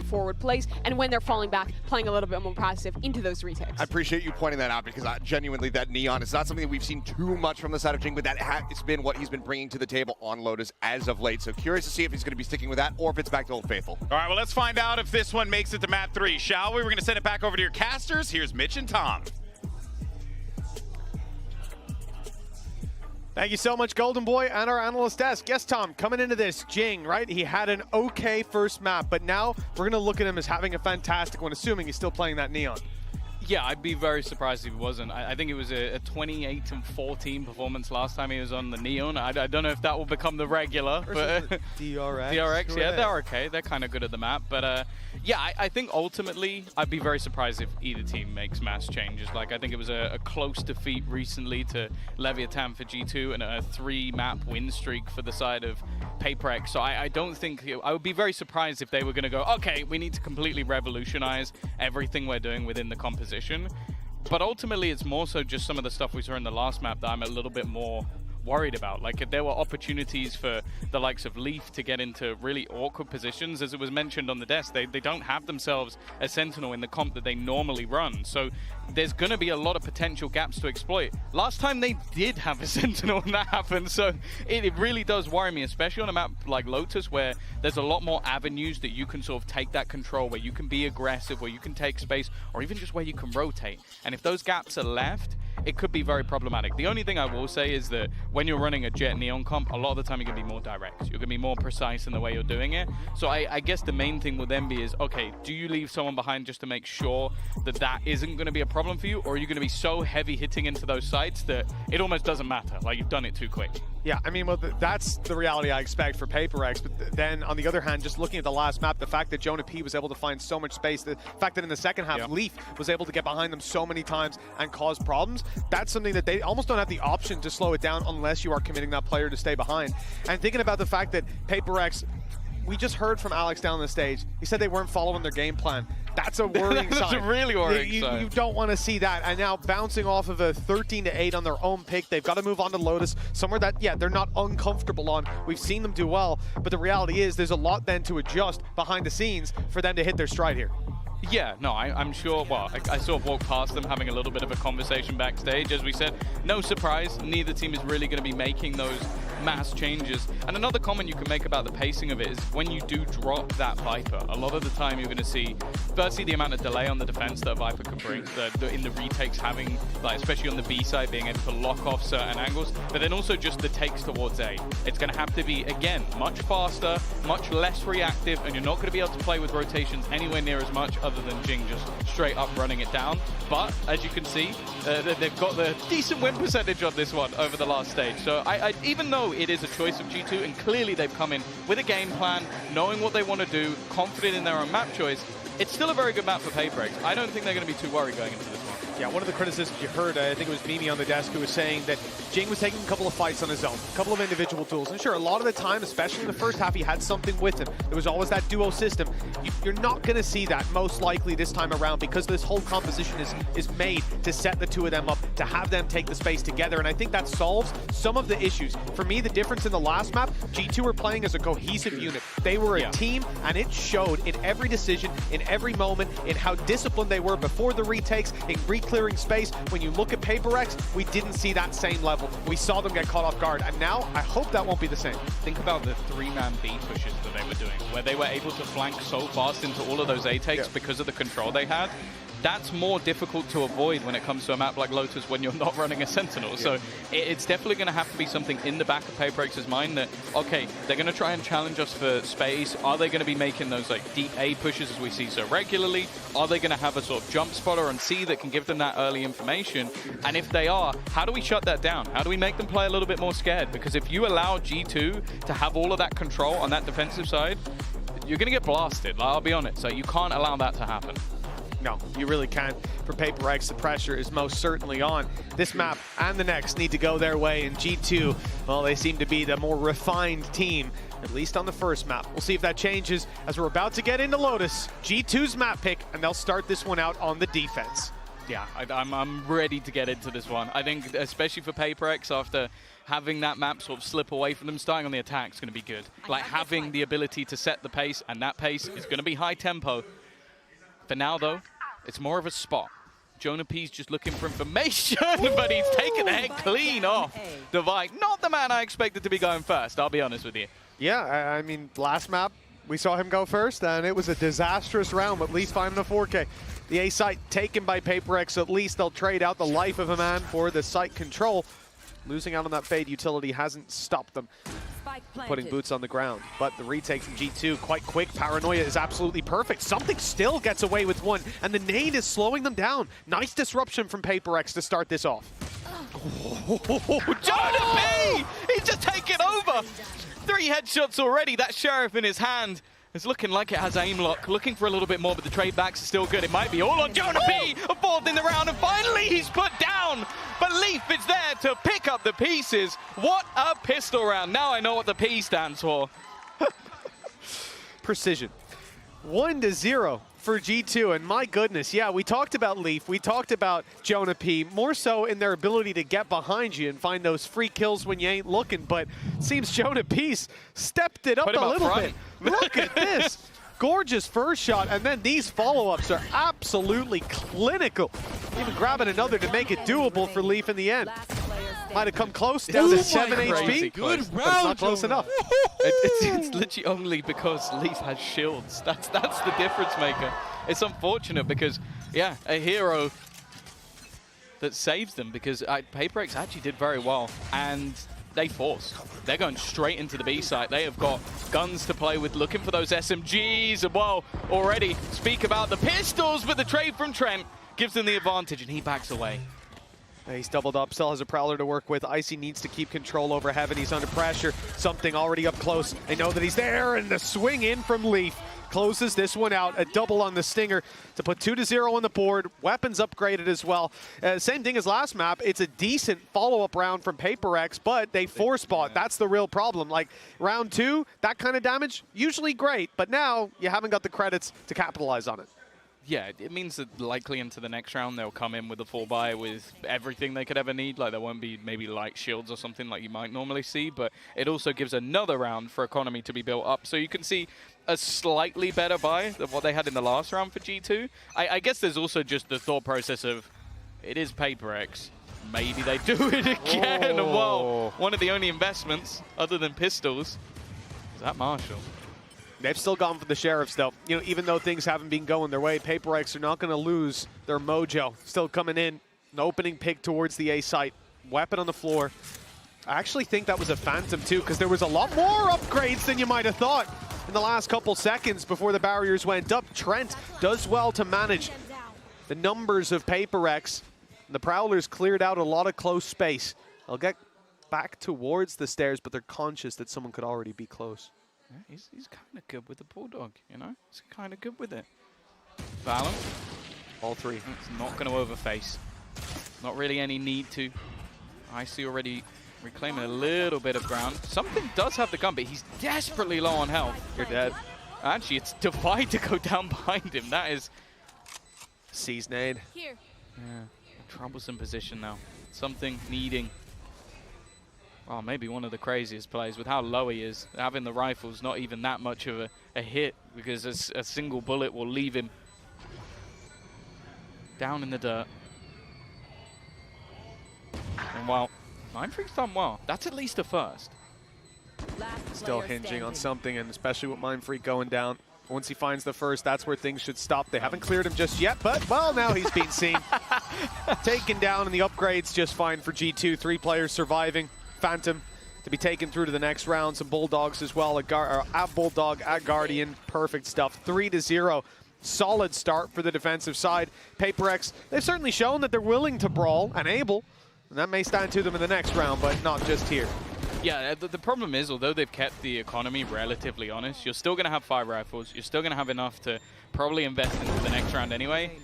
forward plays, and when they're falling back, playing a little bit more passive into those retakes. I appreciate you pointing that out because genuinely that Neon is not something that we've seen too much from the side of Jing, but that has been what he's been bringing to the table on Lotus as of late. So curious to see if he's going to be sticking with that or if it's back to Old Faithful. All right, well, let's find out if this one makes it to map 3, shall we? We're going to send it back over to your casters. Here's Mitch and Tom. Thank you so much, Golden Boy, and our analyst desk. Yes, Tom, coming into this, Jing, right? He had an okay first map, but now we're going to look at him as having a fantastic one, assuming he's still playing that Neon. Yeah, I'd be very surprised if he wasn't. I think it was a 28-14 performance last time he was on the Neon. I don't know if that will become the regular. But DRX. DRX, yeah, they're okay. They're kind of good at the map. But yeah, I think ultimately I'd be very surprised if either team makes mass changes. Like, I think it was a close defeat recently to Leviathan for G2 and a 3-map win streak for the side of PaperX. So I don't think, I would be very surprised if they were going to go, okay, we need to completely revolutionize everything we're doing within the composition. But ultimately, it's more so just some of the stuff we saw in the last map that I'm a little bit more worried about. Like, if there were opportunities for the likes of Leaf to get into really awkward positions, as it was mentioned on the desk, they don't have themselves a Sentinel in the comp that they normally run. So there's going to be a lot of potential gaps to exploit. Last time they did have a Sentinel and that happened, so it really does worry me, especially on a map like Lotus where there's a lot more avenues that you can sort of take that control, where you can be aggressive, where you can take space, or even just where you can rotate. And if those gaps are left, it could be very problematic. The only thing I will say is that when you're running a Jet Neon comp, a lot of the time you're going to be more direct. You're going to be more precise in the way you're doing it. So I guess the main thing will then be is, okay, do you leave someone behind just to make sure that that isn't going to be a problem for you? Or are you going to be so heavy hitting into those sites that it almost doesn't matter? Like, you've done it too quick. Yeah, I mean, well, that's the reality I expect for PaperX. But then, on the other hand, just looking at the last map, the fact that Jonah P was able to find so much space, the fact that in the second half, Leaf was able to get behind them so many times and cause problems, that's something that they almost don't have the option to slow it down unless you are committing that player to stay behind. And thinking about the fact that PaperX, we just heard from Alex down the stage, he said they weren't following their game plan. That's a worrying sign. That's a really worrying sign. You don't want to see that. And now bouncing off of a 13-8 on their own pick, they've got to move on to Lotus, somewhere that, yeah, they're not uncomfortable on. We've seen them do well, but the reality is there's a lot then to adjust behind the scenes for them to hit their stride here. Yeah, no, I'm sure, well, I sort of walked past them having a little bit of a conversation backstage. As we said, no surprise, neither team is really going to be making those mass changes. And another comment you can make about the pacing of it is when you do drop that Viper, a lot of the time you're going to see, firstly, the amount of delay on the defense that a Viper can bring, in the retakes having, like, especially on the B side, being able to lock off certain angles, but then also just the takes towards A. It's going to have to be, again, much faster, much less reactive, and you're not going to be able to play with rotations anywhere near as much other than Jing just straight up running it down. But as you can see, they've got the decent win percentage on this one over the last stage. So even though it is a choice of G2, and clearly they've come in with a game plan, knowing what they want to do, confident in their own map choice, it's still a very good map for PaperX. I don't think they're going to be too worried going into this one. Yeah, one of the criticisms you heard, I think it was Mimi on the desk, who was saying that Jing was taking a couple of fights on his own, a couple of individual tools. And sure, a lot of the time, especially in the first half, he had something with him. There was always that duo system. You're not going to see that most likely this time around because this whole composition is made to set the two of them up, to have them take the space together. And I think that solves some of the issues. For me, the difference in the last map, G2 were playing as a cohesive unit. They were a team, and it showed in every decision, in every moment, in how disciplined they were before the retakes, in clearing space. When you look at PaperX, we didn't see that same level. We saw them get caught off guard, and now I hope that won't be the same. Think about the 3-man B pushes that they were doing, where they were able to flank so fast into all of those A takes because of the control they had. That's more difficult to avoid when it comes to a map like Lotus when you're not running a Sentinel. So it's definitely going to have to be something in the back of PaperX's mind that, okay, they're going to try and challenge us for space. Are they going to be making those like deep A pushes as we see so regularly? Are they going to have a sort of jump spotter on C that can give them that early information? And if they are, how do we shut that down? How do we make them play a little bit more scared? Because if you allow G2 to have all of that control on that defensive side, you're going to get blasted. I'll be honest. So you can't allow that to happen. No, you really can't. For PaperX, the pressure is most certainly on. This map and the next need to go their way, and G2, well, they seem to be the more refined team, at least on the first map. We'll see if that changes as we're about to get into Lotus. G2's map pick, and they'll start this one out on the defense. Yeah, I'm ready to get into this one. I think, especially for PaperX, after having that map sort of slip away from them, starting on the attack is going to be good. Like, having the ability to set the pace, and that pace is going to be high tempo. For now, though, it's more of a spot. Jonah P's just looking for information, but he's taken the head clean off Divide. Not the man I expected to be going first, I'll be honest with you. Yeah, I mean, last map, we saw him go first, and it was a disastrous round with Leaf finding a 4K. The A site taken by PaperX, so at least they'll trade out the life of a man for the site control. Losing out on that Fade utility hasn't stopped them putting boots on the ground. But the retake from G2, quite quick. Paranoia is absolutely perfect. Something still gets away with one, and the nade is slowing them down. Nice disruption from PaperX to start this off. Jonah P! He's just taken over! 3 headshots already, that Sheriff in his hand. It's looking like it has aim lock, looking for a little bit more, but the trade backs are still good. It might be all on Jonah P, involved in the round, and finally he's put down. But Leaf is there to pick up the pieces. What a pistol round. Now I know what the P stands for. Precision. 1-0 for G2, and my goodness, yeah, we talked about Leaf, we talked about Jonah P, more so in their ability to get behind you and find those free kills when you ain't looking, but seems Jonah P's stepped it up a little bit. Look at this. Gorgeous first shot, and then these follow-ups are absolutely clinical. Even grabbing another to make it doable for Leaf in the end. Might have come close, down to 7 HP. Good round, but it's not close enough. It's literally only because Leaf has shields. That's the difference maker. It's unfortunate because, yeah, a hero that saves them, because PaperX actually did very well, and they forced. They're going straight into the B site. They have got guns to play with, looking for those SMGs, and well, already speak about the pistols, but the trade from Trent gives them the advantage, and he backs away. He's doubled up, still has a Prowler to work with. Icy needs to keep control over Heaven. He's under pressure. Something already up close. They know that he's there, and the swing in from Leaf closes this one out. A double on the Stinger to put 2-0 on the board. Weapons upgraded as well. Same thing as last map. It's a decent follow-up round from PaperX, but they force bought. That's the real problem. Like, round 2, that kind of damage, usually great, but now you haven't got the credits to capitalize on it. Yeah, it means that likely into the next round they'll come in with a full buy with everything they could ever need. Like, there won't be maybe light shields or something like you might normally see, but it also gives another round for economy to be built up. So you can see a slightly better buy than what they had in the last round for G2. I guess there's also just the thought process of, it is PaperX. Maybe they do it again. And well, one of the only investments other than pistols is that Marshall. They've still gone for the Sheriffs, though. You know, even though things haven't been going their way, PaperX are not going to lose their mojo. Still coming in. An opening pick towards the A site. Weapon on the floor. I actually think that was a Phantom, too, because there was a lot more upgrades than you might have thought in the last couple seconds before the barriers went up. Trent does well to manage the numbers of PaperX. The Prowlers cleared out a lot of close space. They'll get back towards the stairs, but they're conscious that someone could already be close. Yeah, he's kind of good with the Bulldog, you know? He's kind of good with it. Valorant. All three. It's not going to overface. Not really any need to. Icy already reclaiming a little bit of ground. Something does have the gun, but he's desperately low on health. You're dead. Actually, it's Divide to go down behind him. That is... Sees nade. Here. Yeah, a troublesome position now. Something needing... Oh, maybe one of the craziest plays with how low he is. Having the rifle's not even that much of a hit, because a single bullet will leave him down in the dirt. And well, Mindfreak's done well. That's at least a first. Still hinging on something, and especially with Mindfreak going down. Once he finds the first, that's where things should stop. They haven't cleared him just yet, but, well, now he's been seen. Taken down, and the upgrade's just fine for G2. 3 players surviving. Phantom to be taken through to the next round. Some Bulldogs as well. At Bulldog, at Guardian. Perfect stuff. 3-0. Solid start for the defensive side. PaperX, they've certainly shown that they're willing to brawl and able. And that may stand to them in the next round, but not just here. Yeah, the problem is, although they've kept the economy relatively honest, you're still going to have 5 rifles. You're still going to have enough to probably invest into the next round anyway.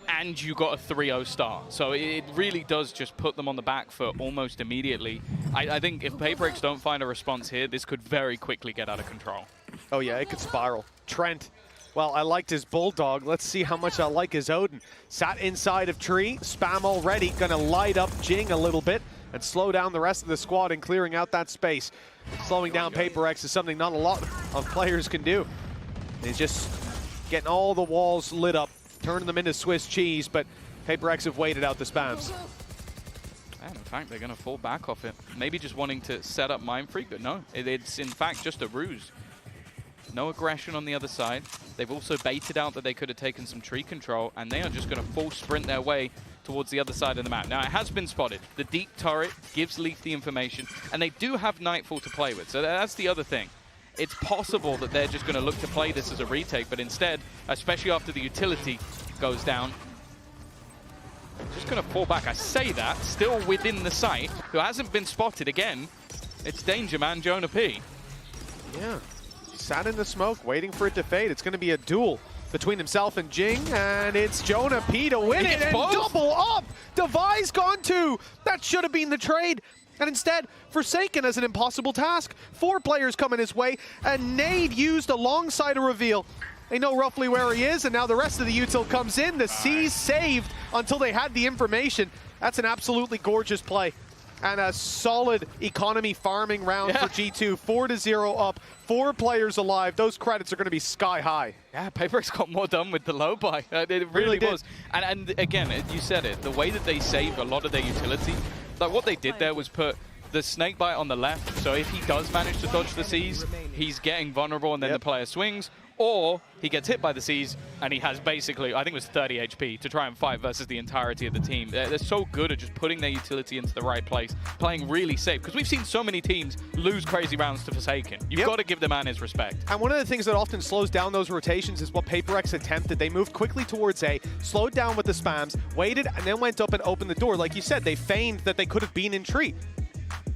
And you got a 3-0 start. So it really does just put them on the back foot almost immediately. I think if PaperX don't find a response here, this could very quickly get out of control. Oh yeah, it could spiral. Trent Well, I liked his Bulldog. Let's see how much I like his Odin. Sat inside of tree, spam already, gonna light up Jing a little bit and slow down the rest of the squad and clearing out that space. Slowing down Paper X is something not a lot of players can do. He's just getting all the walls lit up, turning them into Swiss cheese, but Paper X have waited out the spams. And in fact, they're going to fall back off it. Maybe just wanting to set up Mind Freak, but no. It's in fact just a ruse. No aggression on the other side. They've also baited out that they could have taken some tree control, and they are just going to full sprint their way towards the other side of the map. Now, it has been spotted. The deep turret gives Leaf the information, and they do have Nightfall to play with, so that's the other thing. It's possible that they're just going to look to play this as a retake, but instead, especially after the utility goes down, just going to fall back. I say that, still within the site, who hasn't been spotted again. It's Danger Man, Jonah P. Yeah, sat in the smoke, waiting for it to fade. It's going to be a duel between himself and Jing, and it's Jonah P to win it, and double up! Devi's gone too! That should have been the trade. And instead, Forsaken as an impossible task. 4 players coming his way, and nade used alongside a reveal. They know roughly where he is, and now the rest of the util comes in. The C's saved until they had the information. That's an absolutely gorgeous play. And a solid economy farming round for G2. 4-0 up, 4 players alive. Those credits are going to be sky high. Yeah, Paperx got more done with the low buy. It really was. And again, you said it, the way that they saved a lot of their utility, like what they did there was put the snake bite on the left, so if he does manage to dodge the C's, he's getting vulnerable and then the player swings, or he gets hit by the C's and he has basically, I think it was 30 HP to try and fight versus the entirety of the team. They're so good at just putting their utility into the right place, playing really safe, because we've seen so many teams lose crazy rounds to Forsaken. You've got to give the man his respect. And one of the things that often slows down those rotations is what PaperX attempted. They moved quickly towards A, slowed down with the spams, waited, and then went up and opened the door. Like you said, they feigned that they could have been in tree.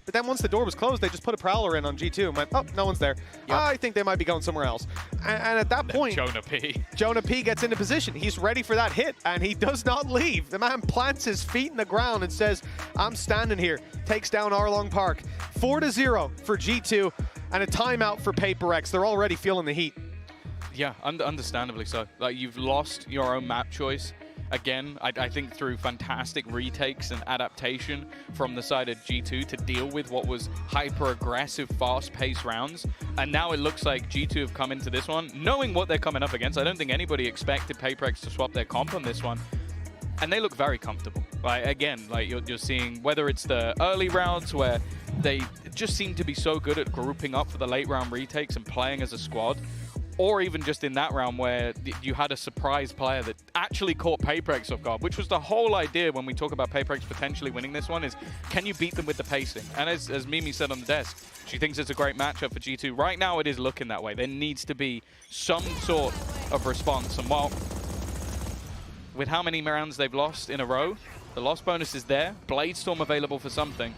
But then once the door was closed, they just put a Prowler in on G2 and went, oh, no one's there. I think they might be going somewhere else. And at that point, Jonah P gets into position. He's ready for that hit, and he does not leave. The man plants his feet in the ground and says, I'm standing here. Takes down Arlong Park. 4-0 for G2, and a timeout for PaperX. They're already feeling the heat. Yeah, understandably so. Like, you've lost your own map choice. Again, I think through fantastic retakes and adaptation from the side of G2 to deal with what was hyper-aggressive, fast-paced rounds. And now it looks like G2 have come into this one, knowing what they're coming up against. I don't think anybody expected PaperX to swap their comp on this one. And they look very comfortable. Like, again, like you're seeing, whether it's the early rounds where they just seem to be so good at grouping up for the late round retakes and playing as a squad, or even just in that round where you had a surprise player that actually caught PaperX off guard, which was the whole idea when we talk about PaperX potentially winning this one, is can you beat them with the pacing? And as Mimi said on the desk, she thinks it's a great matchup for G2. Right now it is looking that way. There needs to be some sort of response. And while with how many rounds they've lost in a row, the loss bonus is there. Bladestorm available for something.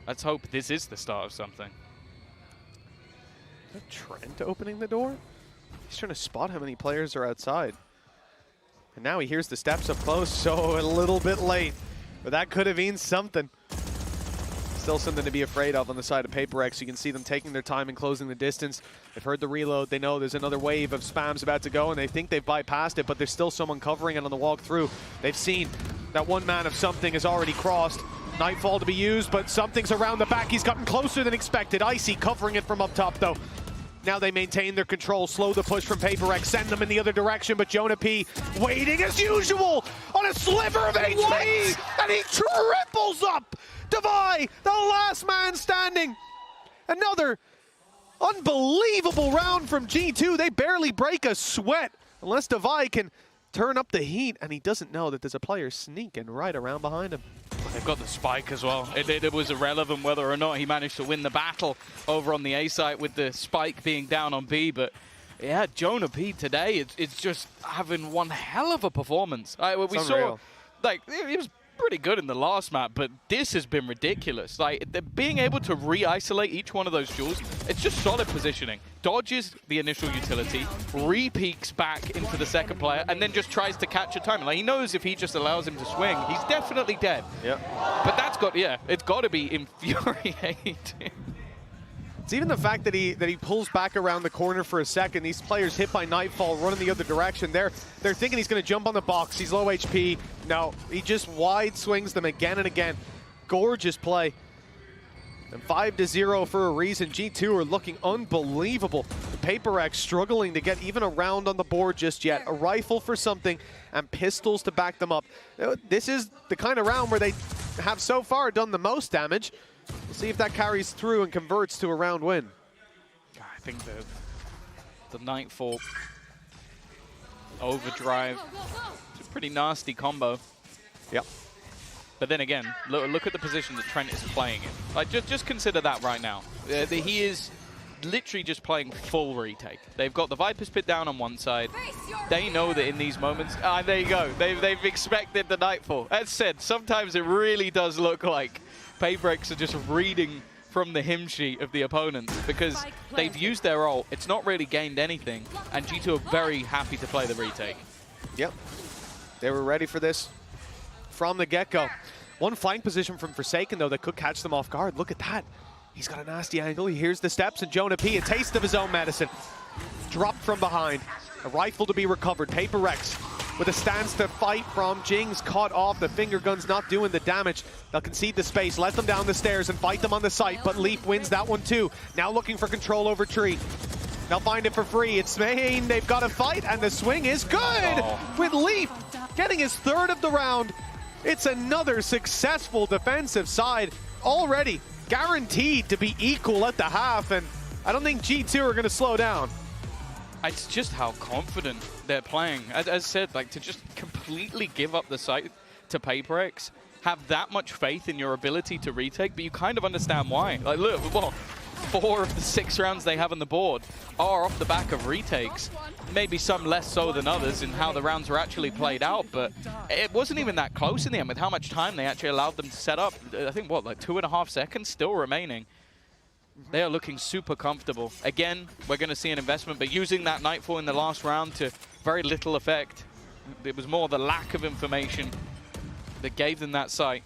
Let's hope this is the start of something. Is that Trent opening the door? He's trying to spot how many players are outside. And now he hears the steps up close, so a little bit late. But that could have been something. Still something to be afraid of on the side of PaperX. You can see them taking their time and closing the distance. They've heard the reload. They know there's another wave of spams about to go, and they think they've bypassed it, but there's still someone covering it on the walk through. They've seen that one man of something has already crossed. Nightfall to be used, but something's around the back. He's gotten closer than expected. Icy covering it from up top, though. Now they maintain their control, slow the push from PaperX, send them in the other direction, but Jonah P waiting as usual on a sliver of HP, and he triples up. Devi, the last man standing. Another unbelievable round from G2. They barely break a sweat unless Devi can turn up the heat, and he doesn't know that there's a player sneaking right around behind him. They've got the spike as well. It was irrelevant whether or not he managed to win the battle over on the A site with the spike being down on B, but yeah, Jonah P today, it's just having one hell of a performance. We saw, like, he was pretty good in the last map, but this has been ridiculous. Like, being able to re-isolate each one of those duels, it's just solid positioning. Dodges the initial utility, re-peeks back into the second player, and then just tries to catch a timing. Like, he knows if he just allows him to swing, he's definitely dead. Yep. But that's got, it's got to be infuriating. It's even the fact that he pulls back around the corner for a second. These players hit by Nightfall, running the other direction. They're thinking he's going to jump on the box. He's low HP. No, he just wide swings them again and again. Gorgeous play. And 5-0 for a reason. G2 are looking unbelievable. The Paper X struggling to get even a round on the board just yet. A rifle for something and pistols to back them up. This is the kind of round where they have so far done the most damage. We'll see if that carries through and converts to a round win. I think the Nightfall overdrive, it's a pretty nasty combo. Yep. But then again, look at the position that Trent is playing in. Like, just consider that right now. He is literally just playing full retake. They've got the Viper's Pit down on one side. They know that in these moments, there you go. They've expected the Nightfall. As said, sometimes it really does look like Paper X are just reading from the hymn sheet of the opponents because they've used their ult. It's not really gained anything, and G2 are very happy to play the retake. Yep. They were ready for this from the get-go. One flank position from Forsaken, though, that could catch them off guard. Look at that. He's got a nasty angle. He hears the steps, and Jonah P, a taste of his own medicine. Dropped from behind. A rifle to be recovered. Paper X with a stance to fight from Jing's caught off. The finger gun's not doing the damage. They'll concede the space, let them down the stairs, and fight them on the site, but Leap wins that one too. Now looking for control over Tree. They'll find it for free. It's Maine. They've got a fight, and the swing is good with Leap getting his third of the round. It's another successful defensive side, already guaranteed to be equal at the half, and I don't think G2 are going to slow down. It's just how confident they're playing. As said, like, to just completely give up the site to Paper X, have that much faith in your ability to retake, but you kind of understand why. Like, look, well, 4 of the 6 rounds they have on the board are off the back of retakes. Maybe some less so than others in how the rounds were actually played out, but it wasn't even that close in the end with how much time they actually allowed them to set up. I think, what, like 2.5 seconds still remaining. They are looking super comfortable. Again, we're going to see an investment, but using that Nightfall in the last round to very little effect. It was more the lack of information that gave them that sight.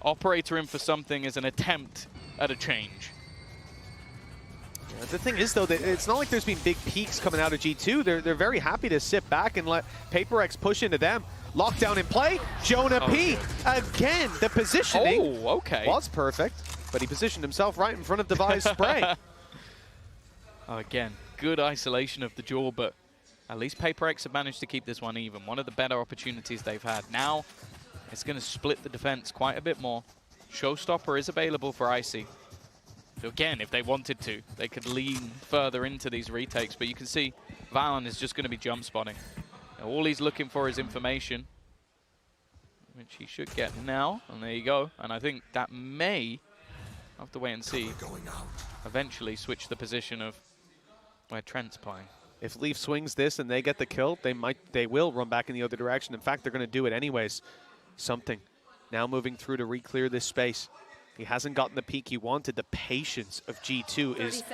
Operator in for something is an attempt at a change. The thing is, though, that it's not like there's been big peaks coming out of G2. They're very happy to sit back and let Paper X push into them. Lockdown in play. Jonah P. Again, the positioning was perfect, but he positioned himself right in front of Devi's spray. Again, good isolation of the jaw, but at least Paper X have managed to keep this one even. One of the better opportunities they've had. Now, it's going to split the defense quite a bit more. Showstopper is available for Icy. So again, if they wanted to, they could lean further into these retakes, but you can see Valorant is just going to be jump spotting. Now, all he's looking for is information, which he should get now, and there you go. And I think that may, I'll have to wait and see, eventually switch the position of where Trent's playing. If Leaf swings this and they get the kill, they will run back in the other direction. In fact, they're going to do it anyways. Something. Now moving through to re-clear this space. He hasn't gotten the peak he wanted. The patience of G2 is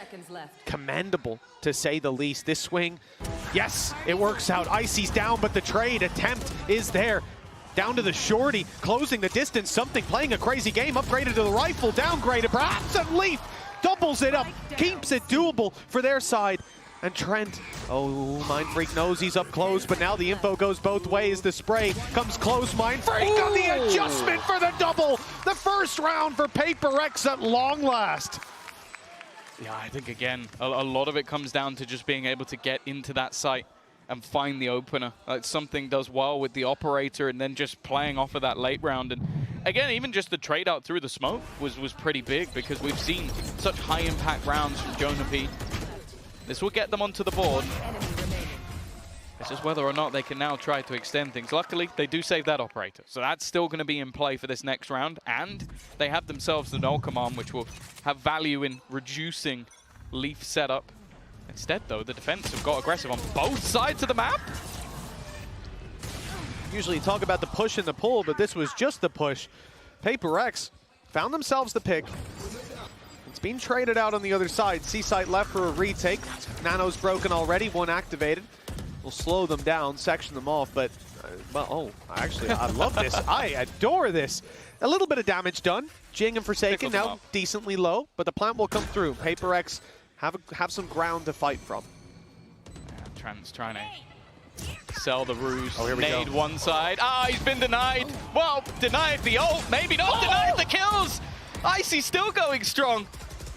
commendable, to say the least. This swing, yes, it works out. Icy's down, but the trade attempt is there. Down to the shorty, closing the distance. Something playing a crazy game, upgraded to the rifle, downgraded perhaps, and Leaf doubles it up, keeps it doable for their side. And Trent, oh, Mind Freak knows he's up close, but now the info goes both ways. The spray comes close. Mind Freak on the adjustment for the double. The first round for Paper X at long last. Yeah, I think, again, a lot of it comes down to just being able to get into that site and find the opener. Something does well with the operator and then just playing off of that late round. And again, even just the trade out through the smoke was pretty big, because we've seen such high impact rounds from Jonah P. This will get them onto the board. It's just whether or not they can now try to extend things. Luckily, they do save that operator, so that's still going to be in play for this next round. And they have themselves the null command, which will have value in reducing Leaf setup. Instead, though, the defense have got aggressive on both sides of the map. Usually you talk about the push and the pull, but this was just the push. Paper X found themselves the pick. It's been traded out on the other side. C-site left for a retake. Nano's broken already, one activated. We'll slow them down, section them off, but, well, oh, actually, I love this. I adore this. A little bit of damage done. Jing and Forsaken Pickles him now up. decently low, but the plant will come through. Paper X have some ground to fight from. Trant's trying to sell the ruse. Oh, here we Nade go. one side. Ah, he's been denied. Well, denied the ult. Maybe not denied the kills. Icy still going strong.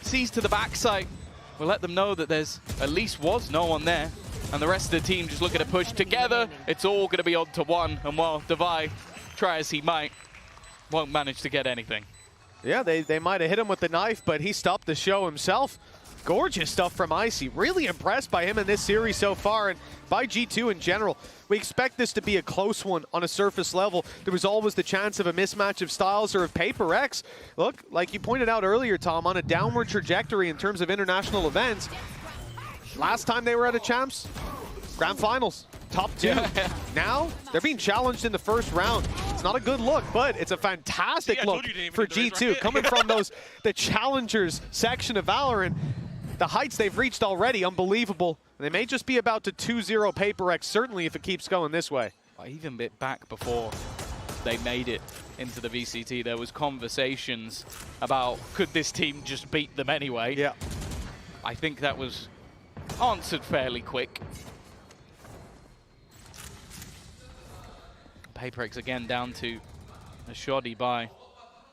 Sees to the backside. We'll let them know that there's at least was no one there. And the rest of the team just looking to push together. It's all going to be on to one. And while Devi, try as he might, won't manage to get anything. Yeah, they might have hit him with the knife, but he stopped the show himself. Gorgeous stuff from Icy. Really impressed by him in this series so far, and by G2 in general. We expect this to be a close one on a surface level. There was always the chance of a mismatch of styles or of Paper X. Look, like you pointed out earlier, Tom, on a downward trajectory in terms of international events. Last time they were at a Champs, Grand Finals, top 2. Yeah. Now, they're being challenged in the first round. It's not a good look, but it's a fantastic look for G2. Coming from the challengers section of Valorant, the heights they've reached already, unbelievable. They may just be about to 2-0 Paper X, certainly if it keeps going this way. Even bit back before they made it into the VCT, there was conversations about could this team just beat them anyway. Yeah. I think that was answered fairly quick. Paper X again down to a shoddy by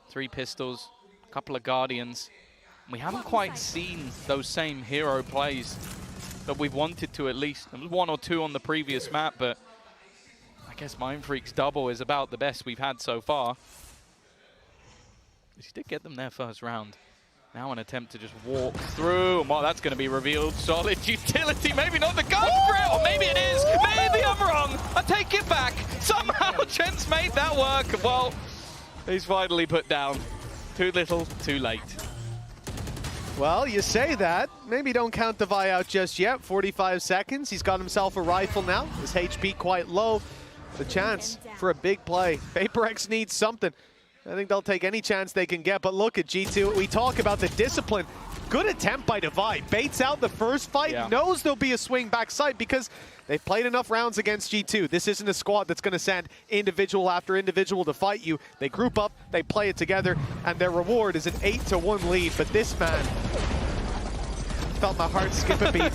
3 pistols, a couple of Guardians. We haven't quite seen those same hero plays that we've wanted to at least. There was 1 or 2 on the previous map, but I guess Mindfreak's double is about the best we've had so far. He did get them their first round. Now an attempt to just walk through, and well, that's going to be revealed. Solid utility, maybe not the gun grip, or maybe it is. Maybe I'm wrong. I take it back. Somehow Gents made that work. Well, he's finally put down. Too little, too late. Well, you say that. Maybe don't count Devi out just yet. 45 seconds. He's got himself a rifle now. His HP quite low. The chance for a big play. Paper X needs something. I think they'll take any chance they can get. But look at G2. We talk about the discipline. Good attempt by Devi. Baits out the first fight. Yeah. Knows there'll be a swing back sight because they've played enough rounds against G2. This isn't a squad that's going to send individual after individual to fight you. They group up, they play it together, and their reward is an 8-1 lead. But this man felt my heart skip a beat.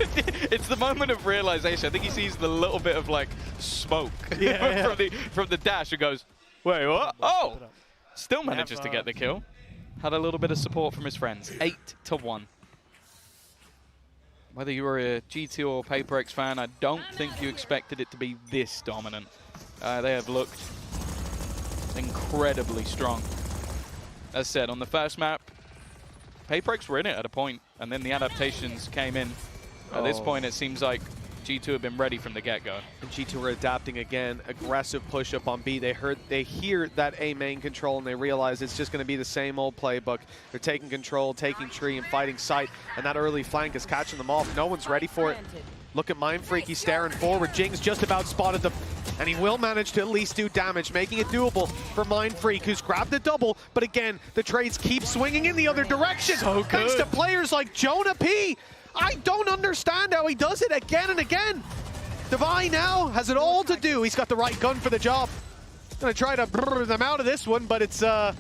It's the moment of realization. I think he sees the little bit of like smoke from the dash and goes, wait, what? Oh! Still manages to get the kill. Had a little bit of support from his friends. 8-1. Whether you were a G2 or Paper X fan, I don't think you expected it to be this dominant. They have looked incredibly strong. As said, on the first map, Paper X were in it at a point, and then the adaptations came in. At this point, it seems like G2 have been ready from the get-go. And G2 are adapting again. Aggressive push-up on B. They hear that A main control, and they realize it's just going to be the same old playbook. They're taking control, taking tree, and fighting sight, and that early flank is catching them off. No one's ready for it. Look at Mindfreak. He's staring forward. Jing's just about spotted them, and he will manage to at least do damage, making it doable for Mindfreak, who's grabbed the double. But again, the trades keep swinging in the other direction. So good. Thanks to players like Jonah P. I don't understand how he does it again and again. Devi now has it all to do. He's got the right gun for the job. Gonna try to brrr them out of this one, but it's gonna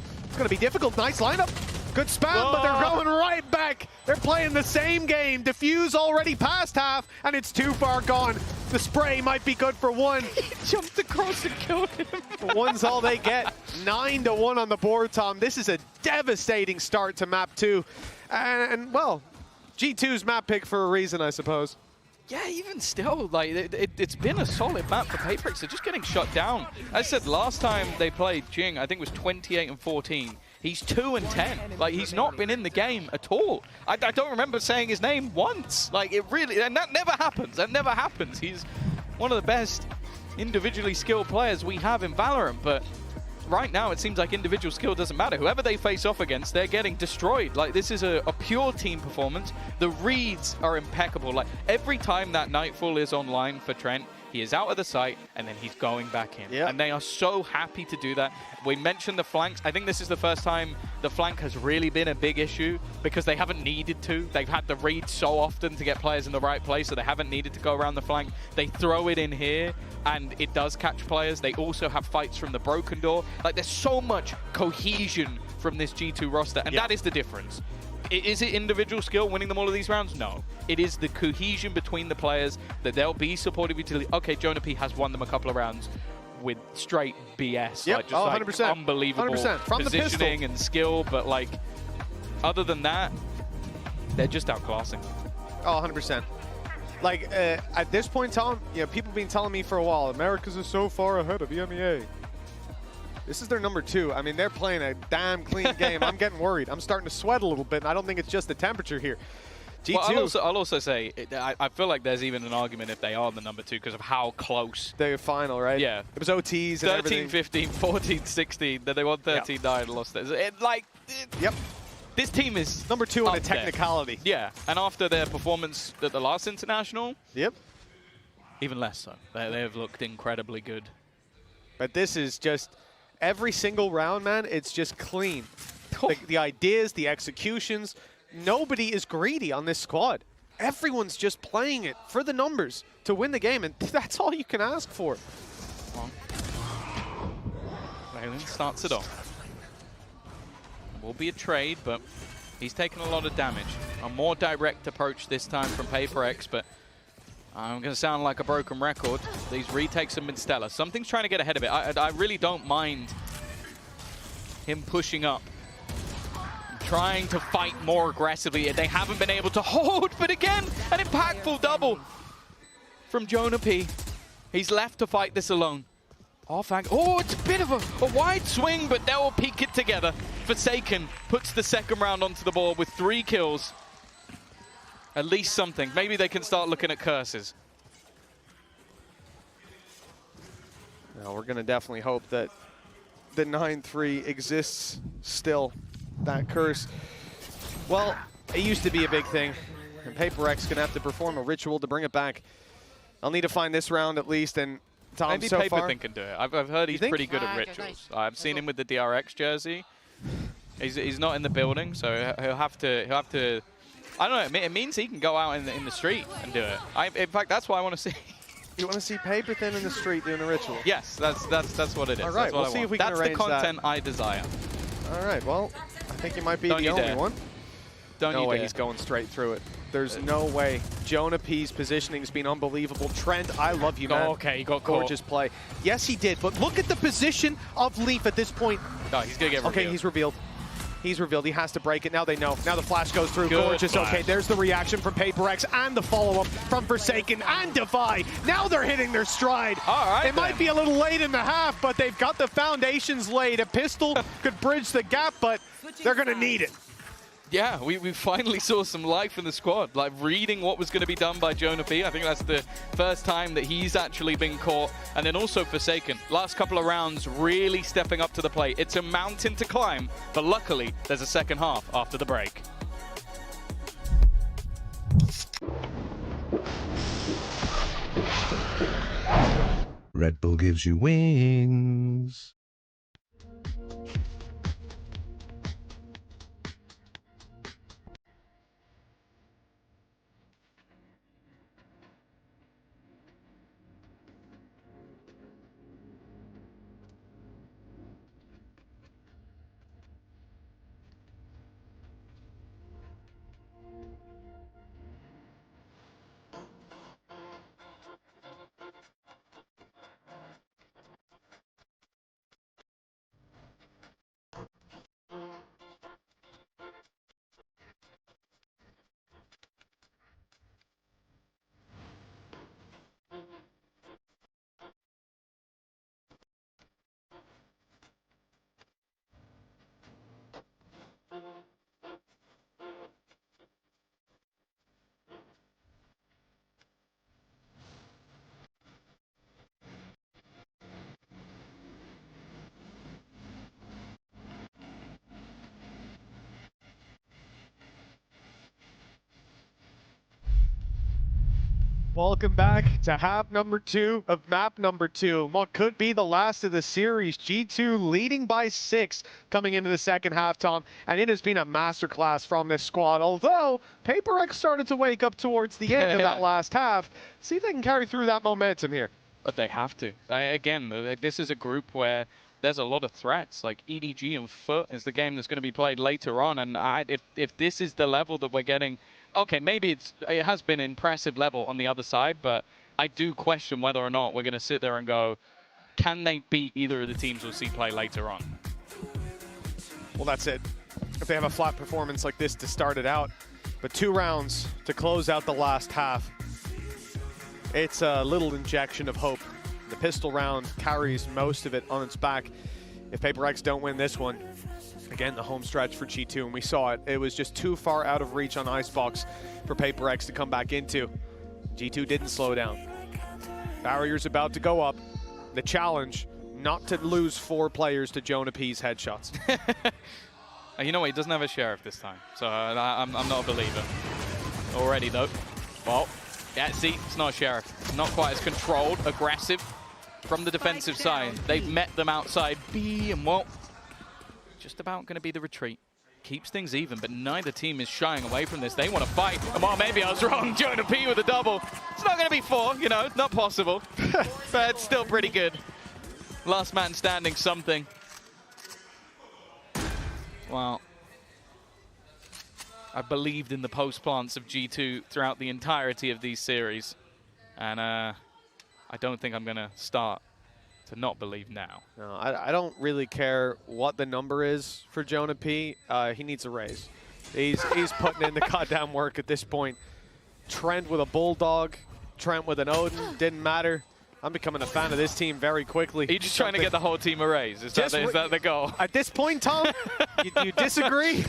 be difficult. Nice lineup. Good spam, but they're going right back. They're playing the same game. Diffuse already past half, and it's too far gone. The spray might be good for 1. He jumped across and killed him. But 1's all they get. 9-1 on the board, Tom. This is a devastating start to map 2. And well, G2's map pick for a reason, I suppose. Yeah, even still, like it's been a solid map for Paper X. They're just getting shut down. As I said, last time they played Jing, I think it was 28-14. He's 2-10. Like, he's not been in the game at all. I don't remember saying his name once. Like, it really, and that never happens. That never happens. He's one of the best individually skilled players we have in Valorant, but right now it seems like individual skill doesn't matter. Whoever they face off against, they're getting destroyed. Like, this is a pure team performance. The reads are impeccable. Like, every time that Nightfall is online for Trent, he is out of the sight, and then he's going back in. Yep. And they are so happy to do that. We mentioned the flanks. I think this is the first time the flank has really been a big issue because they haven't needed to. They've had the read so often to get players in the right place, so they haven't needed to go around the flank. They throw it in here, and it does catch players. They also have fights from the broken door. Like, there's so much cohesion from this G2 roster, and that is the difference. Is it individual skill winning them all of these rounds? No. It is the cohesion between the players that they'll be supportive utility. Okay, Jonah P has won them a couple of rounds with straight BS. Yep. Like, just 100%. like unbelievable 100%. From the positioning pistol. and skill, but like, other than that, they're just outclassing. Oh, 100%. Like, at this point in time, people have been telling me for a while, Americas is so far ahead of EMEA. This is their number 2. I mean, they're playing a damn clean game. I'm getting worried. I'm starting to sweat a little bit, and I don't think it's just the temperature here. G2. Well, I'll also say, I feel like there's even an argument if they are the number 2 because of how close. The final, right? Yeah. It was OTs and 13, 15, 14, 16, then they won 13, 9 and lost it. Yep. This team is Number 2 in a up there. technicality. Yeah, and after their performance at the last international, Yep. even less so. They have looked incredibly good. But this is just every single round, man. It's just clean. Oh. The ideas, the executions. Nobody is greedy on this squad. Everyone's just playing it for the numbers to win the game, and that's all you can ask for. Valen starts it off. Will be a trade, but he's taken a lot of damage. A more direct approach this time from PaperX, but I'm going to sound like a broken record. These retakes have been stellar. Something's trying to get ahead of it. I really don't mind him pushing up, trying to fight more aggressively. They haven't been able to hold, but again, an impactful double from Jonah P. He's left to fight this alone. Oh, it's a bit of a wide swing, but they'll peek it together. Forsaken puts the second round onto the board with 3 kills. At least something. Maybe they can start looking at curses. Now, we're going to definitely hope that the 9-3 exists still, that curse. Well, it used to be a big thing, and PaperX going to have to perform a ritual to bring it back. I'll need to find this round at least, and Tom, Maybe so far, Paperthink can do it. I've heard he's think? pretty good at rituals. I've seen him with the DRX jersey. He's not in the building, so he'll have to. I don't know. It means he can go out in the street and do it. In fact, that's what I want to see. You want to see Paper Thin in the street doing a ritual? Yes, that's what it is. All right, that's what we'll see if we can That's arrange the that. content I desire. All right, well, I think you might be Don't the you only dare. one. Don't No you way dare. he's going straight through it. There's no way. Jonah P's positioning has been unbelievable. Trent, I love you, man. Oh, okay, he got caught. Gorgeous play. Yes, he did, but look at the position of Leaf at this point. No, he's gonna get revealed. Okay, he's revealed. He's revealed. He has to break it. Now they know. Now the flash goes through. Good Gorgeous. flash. Okay, there's the reaction from PaperX and the follow-up from Forsaken and Defy. Now they're hitting their stride. All right, It might be a little late in the half, but they've got the foundations laid. A pistol could bridge the gap, but they're going to need it. Yeah, we finally saw some life in the squad, like reading what was going to be done by Jonah P. I think that's the first time that he's actually been caught. And then also Forsaken. Last couple of rounds really stepping up to the plate. It's a mountain to climb, but luckily there's a second half after the break. Red Bull gives you wings. Welcome back to half number 2 of map number 2. What could be the last of the series. G2 leading by 6 coming into the second half, Tom. And it has been a masterclass from this squad. Although, PaperX started to wake up towards the end of that last half. See if they can carry through that momentum here. But they have to. Again, this is a group where there's a lot of threats. Like EDG and Foot is the game that's going to be played later on. And if this is the level that we're getting... Okay, maybe it has been impressive level on the other side, but I do question whether or not we're going to sit there and go, can they beat either of the teams we'll see play later on? Well, that's it. If they have a flat performance like this to start it out, but 2 rounds to close out the last half, it's a little injection of hope. The pistol round carries most of it on its back. If PaperX don't win this one, again, the home stretch for G2, and we saw it. It was just too far out of reach on Icebox for PaperX to come back into. G2 didn't slow down. Barrier's about to go up. The challenge, not to lose 4 players to Jonah P's headshots. You know what? He doesn't have a sheriff this time, so I'm not a believer. Already, though. Well, yeah, see, it's not a sheriff. Not quite as controlled, aggressive from the defensive side. They've met them outside B, and well, just about going to be the retreat. Keeps things even, but neither team is shying away from this. They want to fight. Well, maybe I was wrong. Jonah P with a double. It's not going to be 4, you know, not possible. But it's still pretty good. Last man standing something. Well, I believed in the post plants of G2 throughout the entirety of these series. And I don't think I'm going to start to not believe now. No, I don't really care what the number is for Jonah P. He needs a raise. He's putting in the goddamn work at this point. Trent with a Bulldog, Trent with an Odin, didn't matter. I'm becoming a fan of this team very quickly. Are you just trying to get the whole team a raise? Is that the goal? At this point, Tom, you disagree?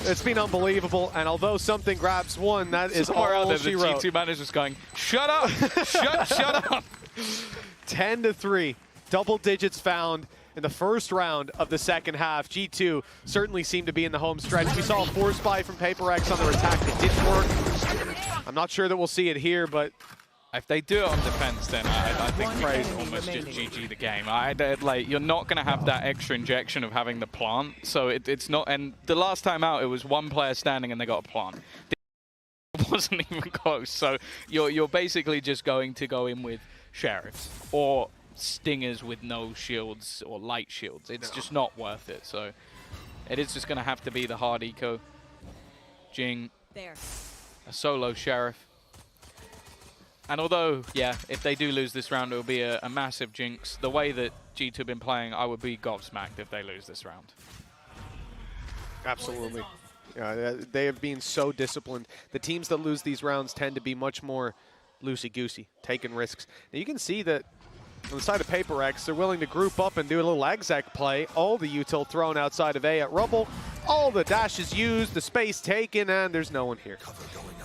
It's been unbelievable, and although something grabs one, that is all she wrote. The G2 manager's going, shut up, shut up. 10-3, double digits found in the first round of the second half. G2 certainly seemed to be in the home stretch. We saw a force buy from PaperX on their attack that didn't work. I'm not sure that we'll see it here, but if they do it on defense, then I think Praise almost just GG the game. Like, you're not going to have that extra injection of having the plant, so it's not. And the last time out, it was 1 player standing and they got a plant. It wasn't even close. So you're basically just going to go in with sheriffs or stingers with no shields or light shields. It's just not worth it. So it is just going to have to be the hard eco. Jing, a solo sheriff. And although, yeah, if they do lose this round, it will be a massive jinx. The way that G2 have been playing, I would be gobsmacked if they lose this round. Absolutely. They have been so disciplined. The teams that lose these rounds tend to be much more loosey-goosey, taking risks. Now you can see that on the side of PaperX, they're willing to group up and do a little exec play. All the util thrown outside of A at Rubble. All the dashes used, the space taken, and there's no one here.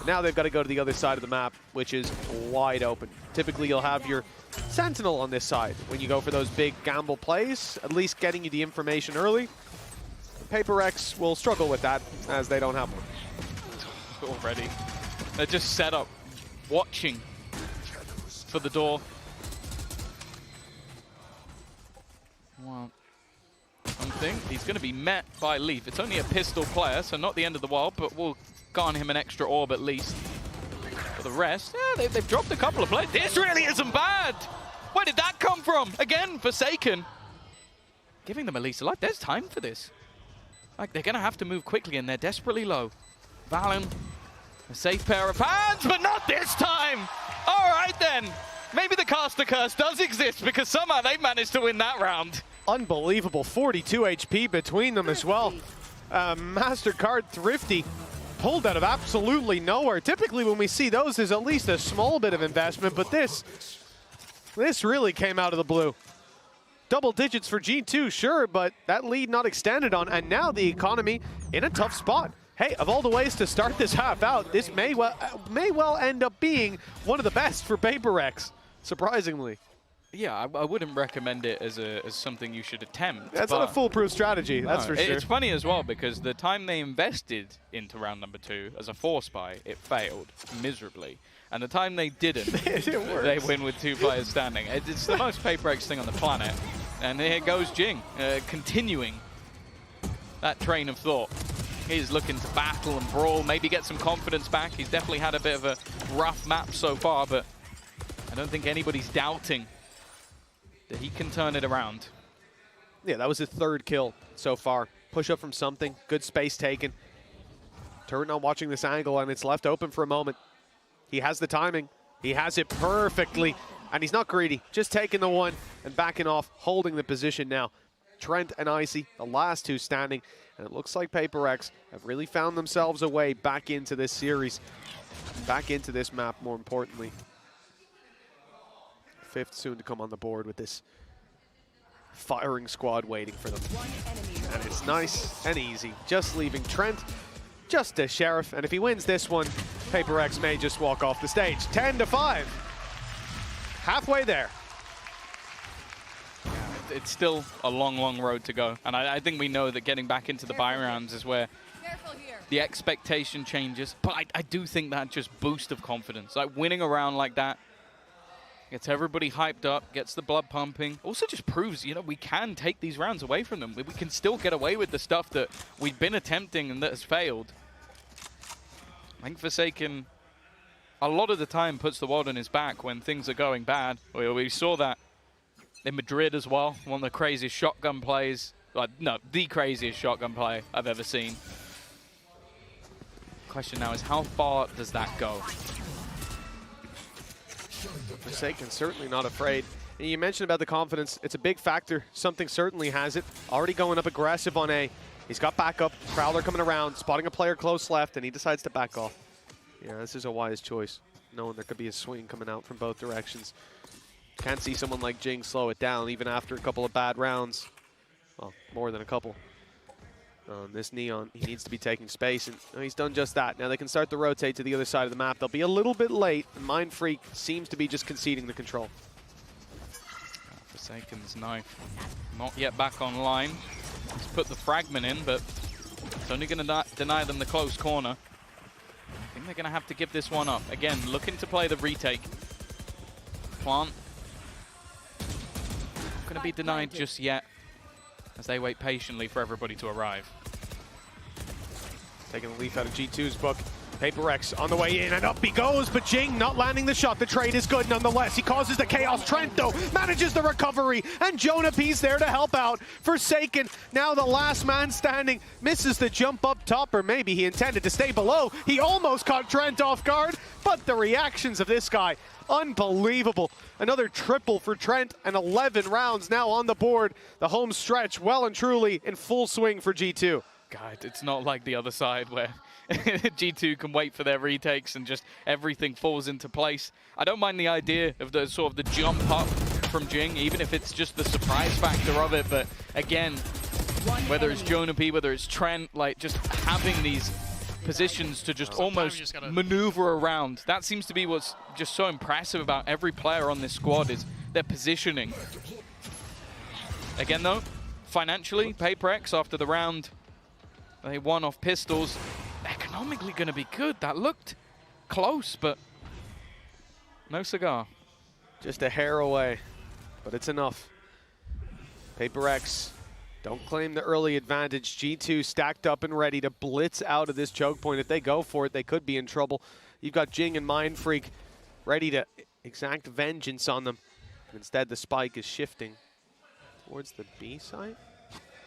Now they've got to go to the other side of the map, which is wide open. Typically, you'll have your Sentinel on this side when you go for those big gamble plays, at least getting you the information early. PaperX will struggle with that, as they don't have one. Already. They're just set up, watching for the door. Well, something. He's going to be met by Leaf. It's only a pistol player, so not the end of the world, but we'll garner him an extra orb at least. For the rest, yeah, they've dropped a couple of players. This really isn't bad! Where did that come from? Again, Forsaken. Giving them at least a life. There's time for this. Like, they're going to have to move quickly, and they're desperately low. Valen, a safe pair of hands, but not this time! All right, then. Maybe the caster curse does exist, because somehow they managed to win that round. Unbelievable. 42 HP between them as well. MasterCard Thrifty pulled out of absolutely nowhere. Typically, when we see those, there's at least a small bit of investment, but this really came out of the blue. Double digits for G2, sure, but that lead not extended on, and now the economy in a tough spot. Hey, of all the ways to start this half out, this may well end up being one of the best for PaperX, surprisingly. Yeah, I wouldn't recommend it as something you should attempt. That's not a foolproof strategy, that's for sure. It's funny as well, because the time they invested into round number 2 as a force buy, it failed miserably. And the time they didn't, they win with 2 players standing. It's the most PaperX thing on the planet. And here goes Jing, continuing that train of thought. He's looking to battle and brawl, maybe get some confidence back. He's definitely had a bit of a rough map so far, but I don't think anybody's doubting that he can turn it around. Yeah, that was his 3rd kill so far. Push up from something, good space taken. Turret not watching this angle, and it's left open for a moment. He has the timing. He has it perfectly, and he's not greedy. Just taking the one and backing off, holding the position now. Trent and Icy, the last 2 standing, and it looks like PaperX have really found themselves a way back into this series, back into this map, more importantly. 5th soon to come on the board with this firing squad waiting for them. And it's nice and easy, just leaving Trent just a Sheriff, and if he wins this one, PaperX may just walk off the stage. 10-5, halfway there. It's still a long, long road to go. And I think we know that getting back into the buy rounds is where the expectation changes. But I do think that just boost of confidence, like winning a round like that, gets everybody hyped up, gets the blood pumping. Also just proves, you know, we can take these rounds away from them. We can still get away with the stuff that we've been attempting and that has failed. I think Forsaken, a lot of the time, puts the world on his back when things are going bad. We saw that in Madrid as well, one of the craziest shotgun plays. No, the craziest shotgun play I've ever seen. Question now is, how far does that go? Forsaken certainly not afraid. And you mentioned about the confidence. It's a big factor. Something certainly has it. Already going up aggressive on A. He's got backup. Prowler coming around, spotting a player close left, and he decides to back off. Yeah, this is a wise choice, knowing there could be a swing coming out from both directions. Can't see someone like Jing slow it down, even after a couple of bad rounds. Well, more than a couple. This Neon, he needs to be taking space, and he's done just that. Now they can start to rotate to the other side of the map. They'll be a little bit late, and Mind Freak seems to be just conceding the control. Forsaken's knife not yet back online. He's put the fragment in, but it's only going to deny them the close corner. I think they're going to have to give this one up. Again, looking to play the retake. Plant. Not going to be denied just yet, as they wait patiently for everybody to arrive. Taking the leaf out of G2's book. PaperX on the way in, and up he goes, but Jing not landing the shot. The trade is good nonetheless. He causes the chaos. Trent, though, manages the recovery, and Jonah P's there to help out. Forsaken, now the last man standing, misses the jump up top, or maybe he intended to stay below. He almost caught Trent off guard, but the reactions of this guy, unbelievable. Another triple for Trent, and 11 rounds now on the board. The home stretch well and truly in full swing for G2. God, it's not like the other side where G2 can wait for their retakes and just everything falls into place. I don't mind the idea of the sort of the jump up from Jing, even if it's just the surprise factor of it. But again, whether it's Jonah P, whether it's Trent, like just having these positions to just almost maneuver around. That seems to be what's just so impressive about every player on this squad, is their positioning. Again though, financially, PaperX after the round, they won off pistols. Economically going to be good. That looked close, but no cigar. Just a hair away, but it's enough. PaperX don't claim the early advantage. G2 stacked up and ready to blitz out of this choke point. If they go for it, they could be in trouble. You've got Jing and Mind Freak ready to exact vengeance on them. Instead, the spike is shifting towards the B side.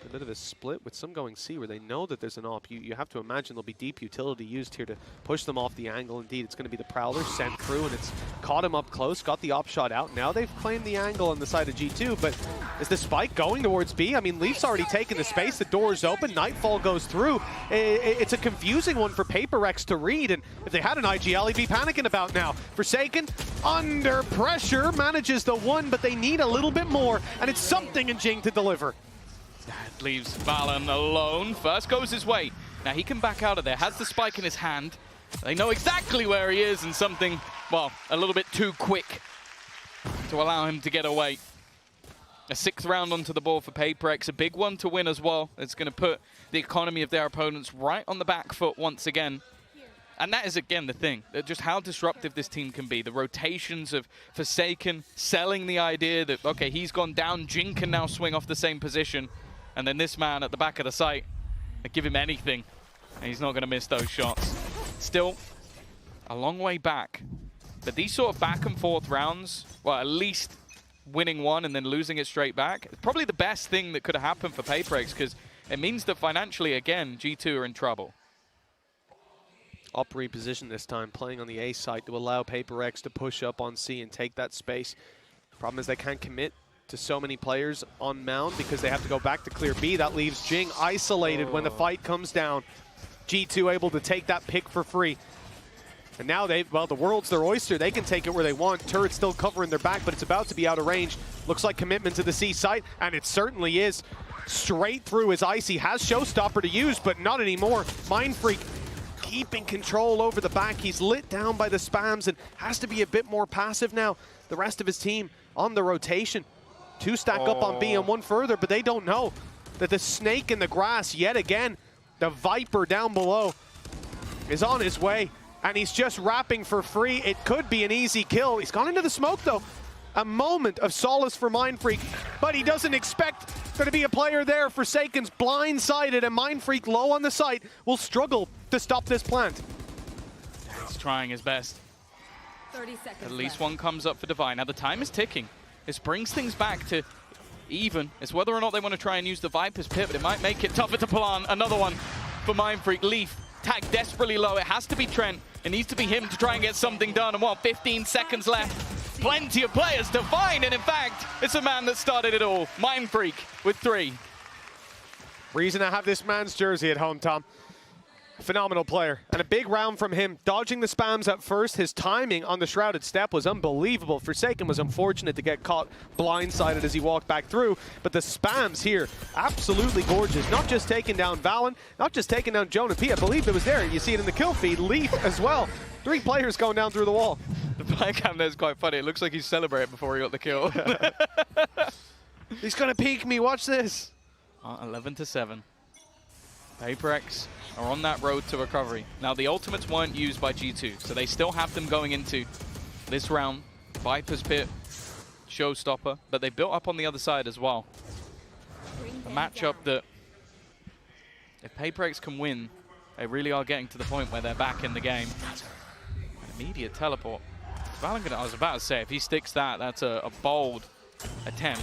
A bit of a split with some going C where they know that there's an op. You have to imagine there'll be deep utility used here to push them off the angle. Indeed, it's going to be the Prowler sent through, and it's caught him up close, got the op shot out. Now they've claimed the angle on the side of G2, but is the spike going towards B? I mean, Leaf's already taken the space. The door's open. Nightfall goes through. It's a confusing one for PaperX to read, and if they had an IGL, he'd be panicking about now. Forsaken, under pressure, manages the one, but they need a little bit more, and it's something in Jing to deliver. That leaves Valen alone. First goes his way. Now he can back out of there. Has the spike in his hand. They know exactly where he is, and something, well, a little bit too quick to allow him to get away. A 6th round onto the board for PaperX. A big one to win as well. It's going to put the economy of their opponents right on the back foot once again. And that is, again, the thing. Just how disruptive this team can be. The rotations of Forsaken selling the idea that, okay, he's gone down, Jing can now swing off the same position. And then this man at the back of the site, give him anything, and he's not going to miss those shots. Still, a long way back. But these sort of back and forth rounds, well, at least winning one and then losing it straight back, it's probably the best thing that could have happened for PaperX, because it means that financially, again, G2 are in trouble. Up reposition this time, playing on the A site to allow PaperX to push up on C and take that space. Problem is they can't commit to so many players on Mound because they have to go back to clear B. That leaves Jing isolated when the fight comes down. G2 able to take that pick for free. And now well, the world's their oyster. They can take it where they want. Turret's still covering their back, but it's about to be out of range. Looks like commitment to the C site, and it certainly is. Straight through his Icy. Has Showstopper to use, but not anymore. Mindfreak keeping control over the back. He's lit down by the spams and has to be a bit more passive now. The rest of his team on the rotation. 2 stack up on B and 1 further, but they don't know that the snake in the grass yet again, the Viper down below, is on his way. And he's just wrapping for free. It could be an easy kill. He's gone into the smoke, though. A moment of solace for Mindfreak, but he doesn't expect there to be a player there. Forsaken's blindsided, and Mindfreak, low on the site, will struggle to stop this plant. He's trying his best. 30 seconds At least left. one comes up for Divine. Now, the time is ticking. This brings things back to even. It's whether or not they want to try and use the Viper's pit, but it might make it tougher to plan. Another one for Mindfreak. Leaf tagged desperately low. It has to be Trent. It needs to be him to try and get something done. And what, 15 seconds left. Plenty of players to find, and in fact, it's a man that started it all. Mindfreak with 3. Reason to have this man's jersey at home, Tom. Phenomenal player, and a big round from him. Dodging the spams at first, his timing on the Shrouded Step was unbelievable. Forsaken was unfortunate to get caught blindsided as he walked back through, but the spams here, absolutely gorgeous. Not just taking down Valen, not just taking down Jonah P. I believe it was there. You see it in the kill feed. Leaf as well. 3 players going down through the wall. The player cam there is quite funny. It looks like he's celebrating before he got the kill. He's gonna peek me, watch this. 11-7. PaperX are on that road to recovery. Now, the ultimates weren't used by G2, so they still have them going into this round. Viper's Pit, Showstopper, but they built up on the other side as well. A matchup that, if PaperX can win, they really are getting to the point where they're back in the game. An immediate teleport. Valorant, I was about to say, if he sticks that, that's a bold attempt.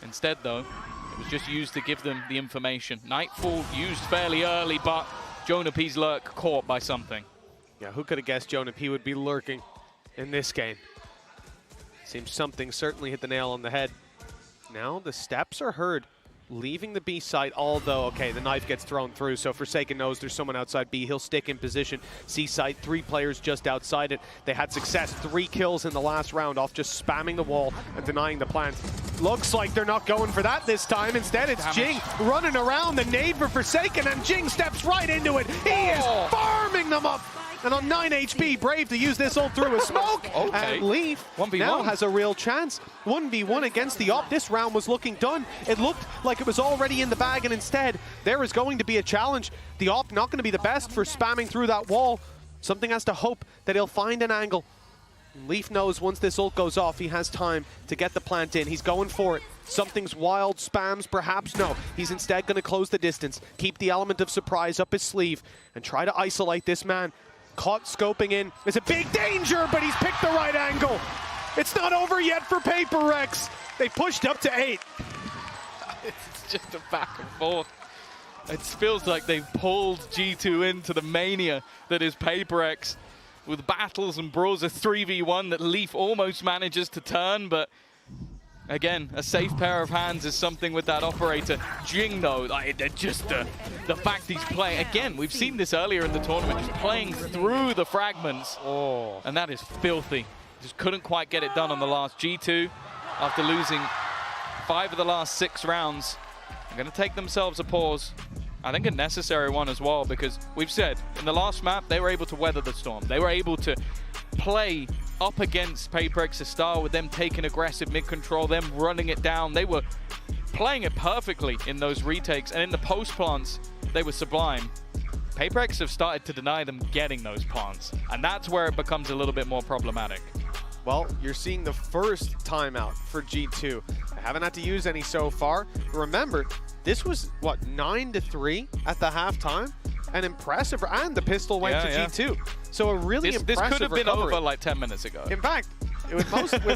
Instead, though, it was just used to give them the information. Nightfall used fairly early, but Jonah P's lurk caught by something. Yeah, who could have guessed Jonah P would be lurking in this game? Seems something certainly hit the nail on the head. Now the steps are heard, leaving the B site, although, okay, the knife gets thrown through, so Forsaken knows there's someone outside B. He'll stick in position. C site, 3 players just outside it. They had success, 3 kills in the last round off just spamming the wall and denying the plant. Looks like they're not going for that this time. Instead, it's Jing running around the nade for Forsaken, and Jing steps right into it. He is farming them up. And on 9 HP, brave to use this ult through a smoke. Okay. And Leaf 1v1. now has a real chance. 1v1 against the op. This round was looking done. It looked like it was already in the bag, and instead, there is going to be a challenge. The op not going to be the best for spamming through that wall. Something has to hope that he'll find an angle. Leaf knows once this ult goes off, he has time to get the plant in. He's going for it. Something's wild, spams, perhaps no. He's instead going to close the distance, keep the element of surprise up his sleeve, and try to isolate this man. Caught scoping in. It's a big danger, but he's picked the right angle. It's not over yet for PaperX. They pushed up to 8. It's just a back and forth. It feels like they've pulled G2 into the mania that is PaperX, with battles and brawls, a 3v1 that Leaf almost manages to turn, but again, a safe pair of hands is something with that operator. Jing, though, like, just the fact he's playing, again, we've seen this earlier in the tournament, just playing through the fragments. Oh. And that is filthy. Just couldn't quite get it done on the last. G2, after losing 5 of the last 6 rounds, are going to take themselves a pause. I think a necessary one as well, because we've said in the last map, they were able to weather the storm. They were able to play up against PaperX's style with them taking aggressive mid-control, them running it down. They were playing it perfectly in those retakes, and in the post plants, they were sublime. PaperX have started to deny them getting those plants, and that's where it becomes a little bit more problematic. Well, you're seeing the first timeout for G2. I haven't had to use any so far. Remember, this was, what, 9-3 at the halftime? An impressive, and the pistol went to G2. So a really impressive This could have been recovery. over like 10 minutes ago. In fact, with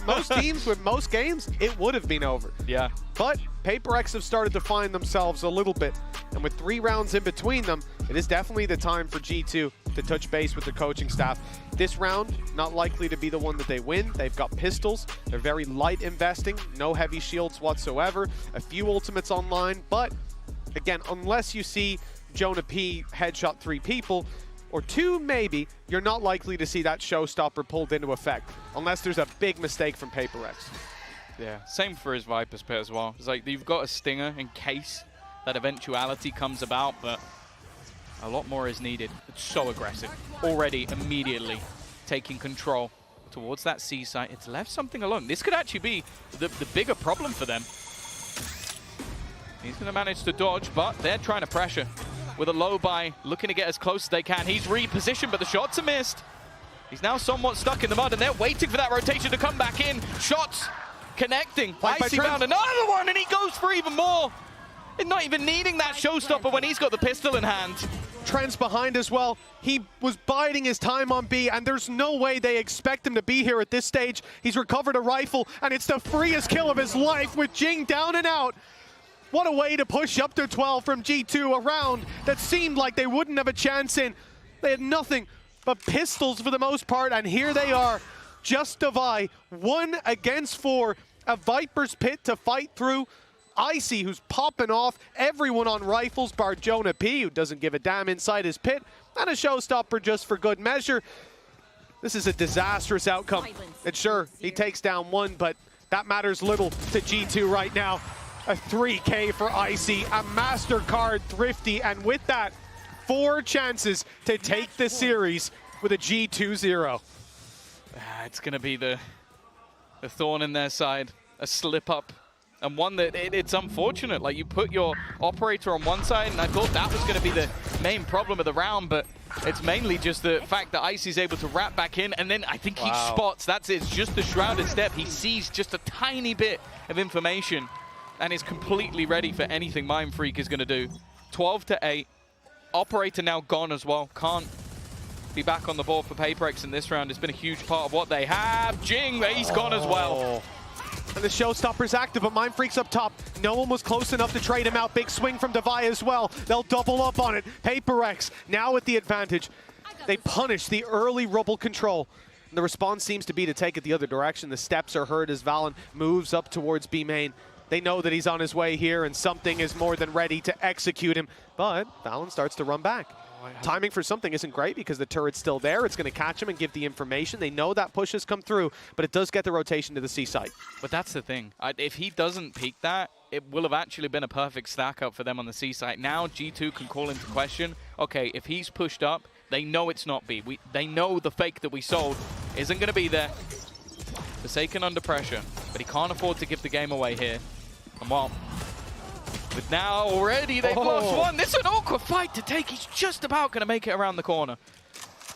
most teams, with most games, it would have been over. Yeah. But PaperX have started to find themselves a little bit. And with 3 rounds in between them, it is definitely the time for G2 to touch base with the coaching staff. This round, not likely to be the one that they win. They've got pistols. They're very light investing. No heavy shields whatsoever. A few ultimates online. But, again, unless you see Jonah P headshot 3 people, or 2 maybe, you're not likely to see that showstopper pulled into effect, unless there's a big mistake from PaperX. Yeah, same for his Viper's pit as well. It's like you've got a stinger in case that eventuality comes about, but a lot more is needed. It's so aggressive. Already, immediately taking control towards that C site. It's left something alone. This could actually be the bigger problem for them. He's going to manage to dodge, but they're trying to pressure with a low buy, looking to get as close as they can. He's repositioned, but the shots are missed. He's now somewhat stuck in the mud, and they're waiting for that rotation to come back in. Shots connecting. Icy found another one, and he goes for even more. And not even needing that showstopper when he's got the pistol in hand. Trent's behind as well. He was biding his time on B, and there's no way they expect him to be here at this stage. He's recovered a rifle, and it's the freest kill of his life with Jing down and out. What a way to push up to 12 from G2, a round that seemed like they wouldn't have a chance in. They had nothing but pistols for the most part, and here they are. Just Devi, 1 against 4, a Viper's pit to fight through. Icy, who's popping off everyone on rifles, bar Jonah P, who doesn't give a damn inside his pit, and a showstopper just for good measure. This is a disastrous outcome. And sure, he takes down 1, but that matters little to G2 right now. A 3K for Icy, a MasterCard Thrifty, and with that, 4 chances to take the series with a G2-0. It's going to be the thorn in their side, a slip up, and one that it's unfortunate. Like, you put your operator on one side, and I thought that was going to be the main problem of the round, but it's mainly just the fact that Icy's able to wrap back in, and then I think he spots, that's it, it's just the shrouded step. He sees just a tiny bit of information and is completely ready for anything Mind Freak is going to do. 12-8. Operator now gone as well. Can't be back on the board for PaperX in this round. It's been a huge part of what they have. Jing, he's gone as well. And the showstopper's active, but Mind Freak's up top. No one was close enough to trade him out. Big swing from Devi as well. They'll double up on it. PaperX now with the advantage. They punish the early rubble control. And the response seems to be to take it the other direction. The steps are heard as Valen moves up towards B main. They know that he's on his way here, and something is more than ready to execute him. But Valen starts to run back. Timing for something isn't great because the turret's still there. It's going to catch him and give the information. They know that push has come through, but it does get the rotation to the C site. But that's the thing. If he doesn't peek that, it will have actually been a perfect stack up for them on the C site. Now G2 can call into question, okay, if he's pushed up, they know it's not B. They know the fake that we sold isn't going to be there. Forsaken under pressure, but he can't afford to give the game away here. And well, but now already they've lost 1. This is an awkward fight to take. He's just about going to make it around the corner.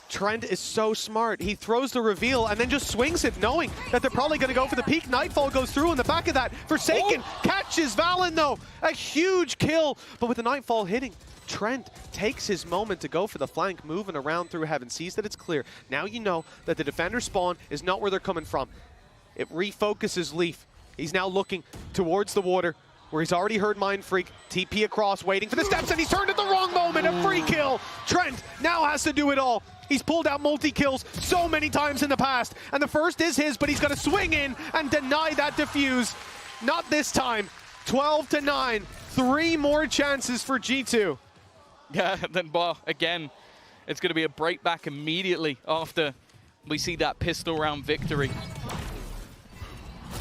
Trent is so smart. He throws the reveal and then just swings it, knowing that they're probably going to go for the peak. Nightfall goes through in the back of that. Forsaken catches Valen, though. A huge kill. But with the Nightfall hitting, Trent takes his moment to go for the flank, moving around through heaven, sees that it's clear. Now you know that the defender spawn is not where they're coming from. It refocuses Leaf. He's now looking towards the water, where he's already heard Mind Freak. TP across, waiting for the steps, and he's turned at the wrong moment. A free kill. Trent now has to do it all. He's pulled out multi-kills so many times in the past, and the first is his, but he's going to swing in and deny that defuse. Not this time. 12-9. 3 more chances for G2. Yeah, then, well, again, it's going to be a break back immediately after we see that pistol round victory.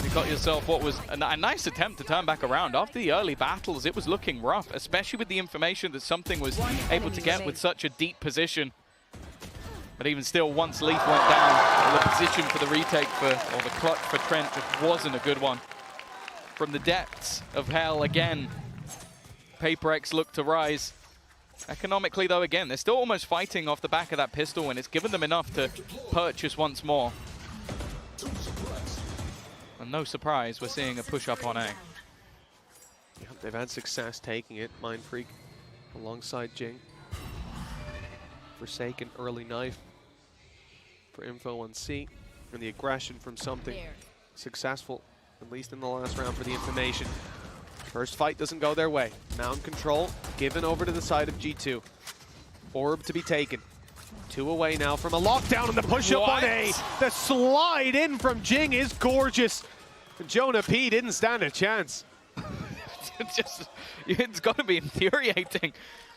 You got yourself what was a nice attempt to turn back around. After the early battles, it was looking rough, especially with the information that something was able to get with such a deep position. But even still, once Leaf went down, the position for the retake or the clutch for Trent just wasn't a good one. From the depths of hell again, PaperX looked to rise. Economically, though, again, they're still almost fighting off the back of that pistol, and it's given them enough to purchase once more. And no surprise, we're seeing a push-up on A. Yeah, they've had success taking it. Mind Freak alongside Jing. Forsaken early knife for info on C. And the aggression from something successful, at least in the last round for the information. First fight doesn't go their way. Mound control given over to the side of G2. Orb to be taken. 2 away now from a lockdown and the push-up on A. The slide in from Jing is gorgeous. Jonah P didn't stand a chance. It's got to be infuriating.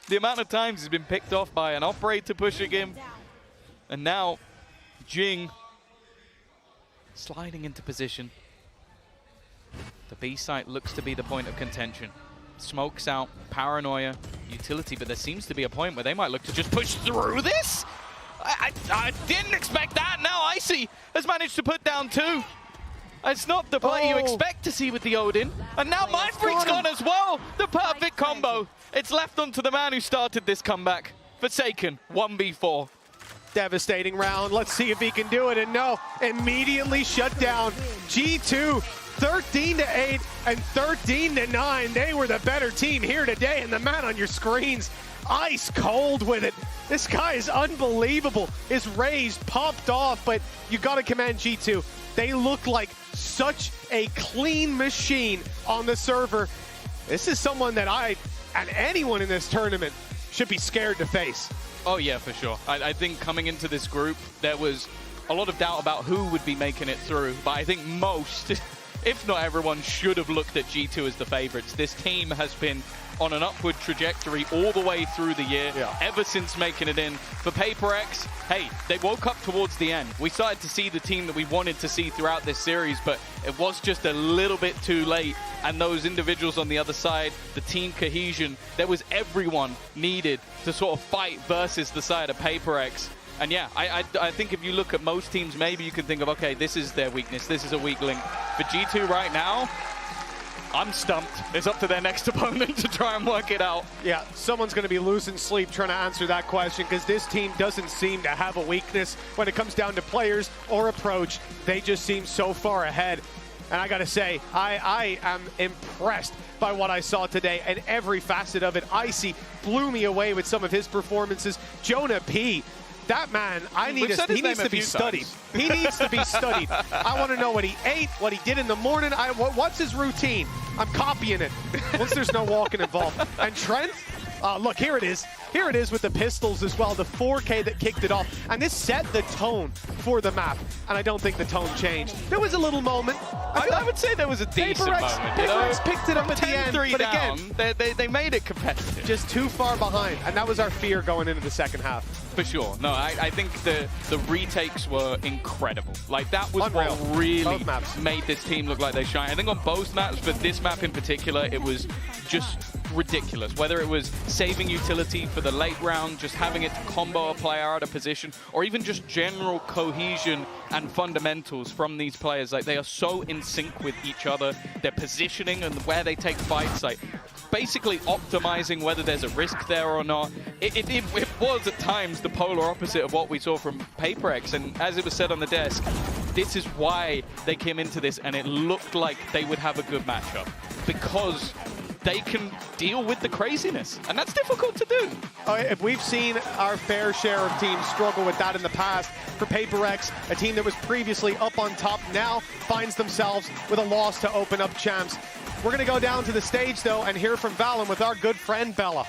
The amount of times he's been picked off by an operator pushing him. And now Jing sliding into position. The B site looks to be the point of contention. Smokes out, paranoia, utility, but there seems to be a point where they might look to just push through this. I didn't expect that. Now Icy has managed to put down 2. It's not the play you expect to see with the Odin. And now Mind Freak's gone as well. The perfect combo. It's left onto the man who started this comeback. Forsaken, 1v4. Devastating round. Let's see if he can do it. And no, immediately shut down. G2, 13-8 and 13-9. They were the better team here today. And the man on your screens, ice cold with it. This guy is unbelievable. His raise popped off, but you got to commend G2. They look like such a clean machine on the server. This is someone that and anyone in this tournament should be scared to face. Oh yeah, for sure. I think coming into this group, there was a lot of doubt about who would be making it through, but I think most, if not everyone, should have looked at G2 as the favorites. This team has been on an upward trajectory all the way through the year, ever since making it in. For PaperX, hey, they woke up towards the end. We started to see the team that we wanted to see throughout this series, but it was just a little bit too late. And those individuals on the other side, the team cohesion, there was everyone needed to sort of fight versus the side of PaperX. And yeah, I think if you look at most teams, maybe you can think of, okay, this is their weakness, this is a weak link. For G2 right now, I'm stumped. It's up to their next opponent to try and work it out. Yeah, someone's going to be losing sleep trying to answer that question, because this team doesn't seem to have a weakness when it comes down to players or approach. They just seem so far ahead. And I got to say, I am impressed by what I saw today and every facet of it. Icy blew me away with some of his performances. Jonah P, that man, he needs to be studied. He needs to be studied. I want to know what he ate, what he did in the morning. What's his routine? I'm copying it once there's no walking involved. And Trent, look, here it is. Here it is with the pistols as well, the 4K that kicked it off. And this set the tone for the map. And I don't think the tone changed. There was a little moment. I would say there was a decent moment. PaperX picked it up at the end, but down, again, they made it competitive. Just too far behind. And that was our fear going into the second half. For sure. No, I think the retakes were incredible. Like, that was unreal. What really made this team look like they shine. I think on both maps, but this map in particular, it was just ridiculous. Whether it was saving utility for the late round, just having it to combo a player out of position, or even just general cohesion and fundamentals from these players. Like, they are so in sync with each other. Their positioning and where they take fights, like basically optimizing whether there's a risk there or not. It was at times the polar opposite of what we saw from PaperX, and as it was said on the desk, this is why they came into this and it looked like they would have a good matchup, because they can deal with the craziness, and that's difficult to do. If we've seen our fair share of teams struggle with that in the past, for PaperX, a team that was previously up on top now finds themselves with a loss to open up champs. We're going to go down to the stage, though, and hear from Valorant with our good friend Bella.